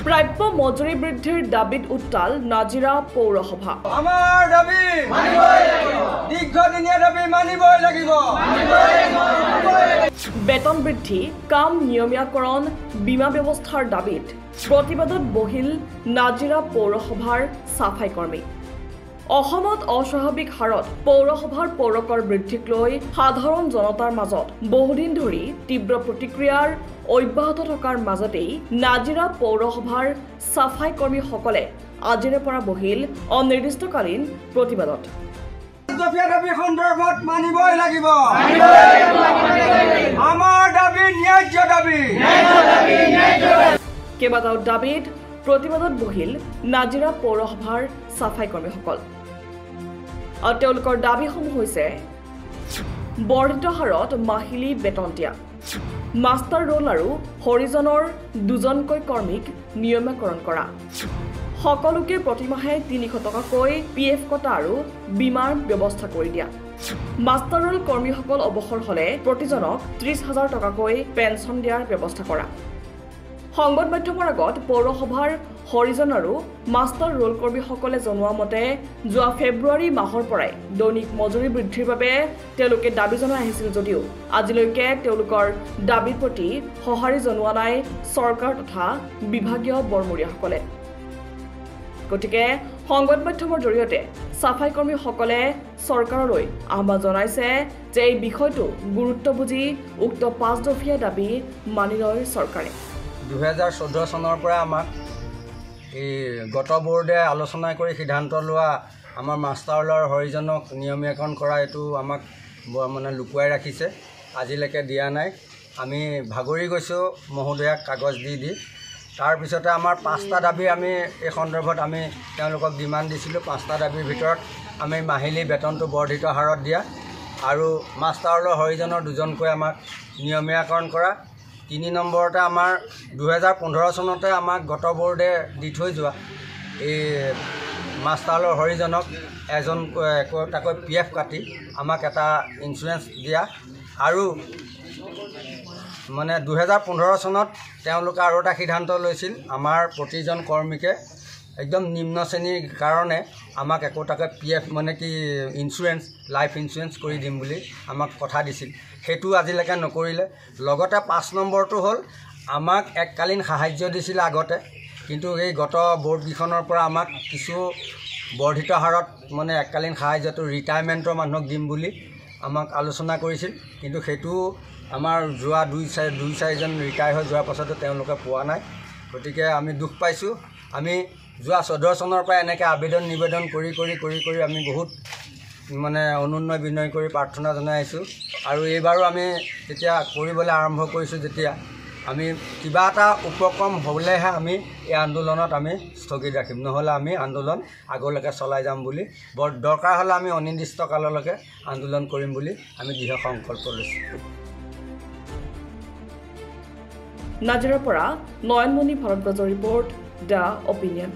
প্ৰাপ্য মজুৰি বৃদ্ধিৰ দাবীত উত্তাল নাজিৰা পৌৰসভা। আমাৰ দাবী মানিবই লাগিব, দীৰ্ঘদিনীয়া দাবী মানিবই লাগিব। বেতন বৃদ্ধি, কাম নিয়মীয়াকৰণ, বীমা ব্যৱস্থাৰ দাবীত প্ৰতিবাদত বহিল নাজিৰা পৌৰসভাৰ চাফাই কৰ্মী। অসমত অস্বাভাৱিক হাৰত পৌৰসভাৰ পৌৰকৰ বৃদ্ধিক লৈ সাধাৰণ জনতাৰ মাজত বহুদিন ধৰি তীব্ৰ প্ৰতিক্ৰিয়াৰ অব্যাহত থকাৰ মাজতেই নাজিৰা পৌৰসভাৰ চাফাই কৰ্মীসকলে আজিৰে পৰা বহিল অনিৰ্দিষ্টকালীন প্ৰতিবাদত। দাবী সন্দৰ্ভত মানিবই লাগিব, আমাৰ দাবী ন্যায্য দাবী। কেইবাটাও দাবীত প্ৰতিবাদত বহিল নাজিৰা পৌৰসভাৰ চাফাই কৰ্মীসকল। আৰু তেওঁলোকৰ দাবীসমূহ হৈছে বৰ্ধিত হাৰত মাহিলী বেতন দিয়া, মাষ্টাৰ ৰোল আৰু হৰিজনৰ 2জনকৈ কৰ্মীক নিয়মীয়াকৰণ কৰা, সকলোকে প্ৰতিমাহে 300 টকাকৈ PF কটা আৰু বীমাৰ ব্যৱস্থা কৰি দিয়া, মাষ্টাৰ ৰোল কৰ্মীসকল অৱসৰ হলে প্ৰতিজনক 30,000 টকাকৈ পেঞ্চন দিয়াৰ ব্যৱস্থা কৰা। সংবাদ মাধ্যমৰ আগত পৌৰসভাৰ হৰিজন আৰু মাষ্টাৰ ৰোল কৰ্মীসকলে জনোৱা মতে যোৱা ফেব্ৰুৱাৰী মাহৰ পৰাই দৈনিক মজুৰি বৃদ্ধিৰ বাবে তেওঁলোকে দাবী জনাই আহিছিল যদিও আজিলৈকে তেওঁলোকৰ দাবীৰ প্ৰতি সঁহাৰি জনোৱা নাই চৰকাৰ তথা বিভাগীয় বৰমূৰীয়াসকলে। গতিকে সংবাদ মাধ্যমৰ জৰিয়তে চাফাই কৰ্মীসকলে চৰকাৰলৈ আহ্বান জনাইছে যে এই বিষয়টো গুৰুত্ব বুজি উক্ত 5 দফীয়া দাবী মানি লয় চৰকাৰে। 2014 চনৰ পৰা আমাক এই গত বোৰ্ডে আলোচনা কৰি সিদ্ধান্ত লোৱা আমাৰ মাষ্টাৰ ৰোল হৰিজনক নিয়মীয়াকৰণ কৰা এইটো আমাক মানে লুকুৱাই ৰাখিছে, আজিলৈকে দিয়া নাই। আমি ভাগৰি গৈছোঁ মহোদয়াক কাগজ দি। তাৰপিছতে আমাৰ 5টা দাবী আমি এই সন্দৰ্ভত আমি তেওঁলোকক ডিমাণ্ড দিছিলোঁ। 5টা দাবীৰ ভিতৰত আমি মাহিলী বেতনটো বৰ্ধিত হাৰত দিয়া আৰু মাষ্টাৰ ৰোল হৰিজনৰ 2জনকৈ আমাক নিয়মীয়াকৰণ কৰা। 3 নম্বৰতে আমাৰ 2015 চনতে আমাক গত বোৰ্ডে দি থৈ যোৱা এই মাষ্টাৰ ৰোল হৰিজনক 1জনকৈ PF কাটি আমাক এটা ইঞ্চুৰেঞ্চ দিয়া আৰু মানে 2015 চনত তেওঁলোকে আৰু এটা সিদ্ধান্ত লৈছিল আমাৰ প্ৰতিজন কৰ্মীকে একদম নিম্ন শ্ৰেণীৰ কাৰণে আমাক একোটাকৈ PF মানে কি ইঞ্চুৰেঞ্চ লাইফ ইঞ্চুৰেঞ্চ কৰি দিম বুলি আমাক কথা দিছিল, সেইটো আজিলৈকে নকৰিলে। লগতে 5 নম্বৰটো হ'ল আমাক এককালীন সাহায্য দিছিল আগতে, কিন্তু এই গত বোৰ্ডকেইখনৰ পৰা আমাক কিছু বৰ্ধিত হাৰত মানে এককালীন সাহায্যটো ৰিটায়াৰমেণ্টৰ মানুহক দিম বুলি আমাক আলোচনা কৰিছিল, কিন্তু সেইটো আমাৰ যোৱা 2-4জন ৰিটায়াৰ হৈ যোৱাৰ পাছতো তেওঁলোকে পোৱা নাই। গতিকে আমি দুখ পাইছোঁ। আমি যোৱা 14 চনৰ পৰা এনেকৈ আবেদন নিবেদন কৰি আমি বহুত মানে অনুনয় বিনয় কৰি প্ৰাৰ্থনা জনাই আছোঁ আৰু এইবাৰো আমি যেতিয়া কৰিবলৈ আৰম্ভ কৰিছোঁ, যেতিয়া আমি কিবা এটা উপক্ৰম হ'লেহে আমি এই আন্দোলনত আমি স্থগিত ৰাখিম, নহ'লে আমি আন্দোলন আগলৈকে চলাই যাম বুলি, বৰ দৰকাৰ হ'লে আমি অনিৰ্দিষ্ট কাললৈকে আন্দোলন কৰিম বুলি আমি দৃঢ় সংকল্প লৈছোঁ। নাজিৰাৰ পৰা নয়নমণি ভাৰদ্বাজৰ ৰিপৰ্ট, দ্য অপিনিয়ন।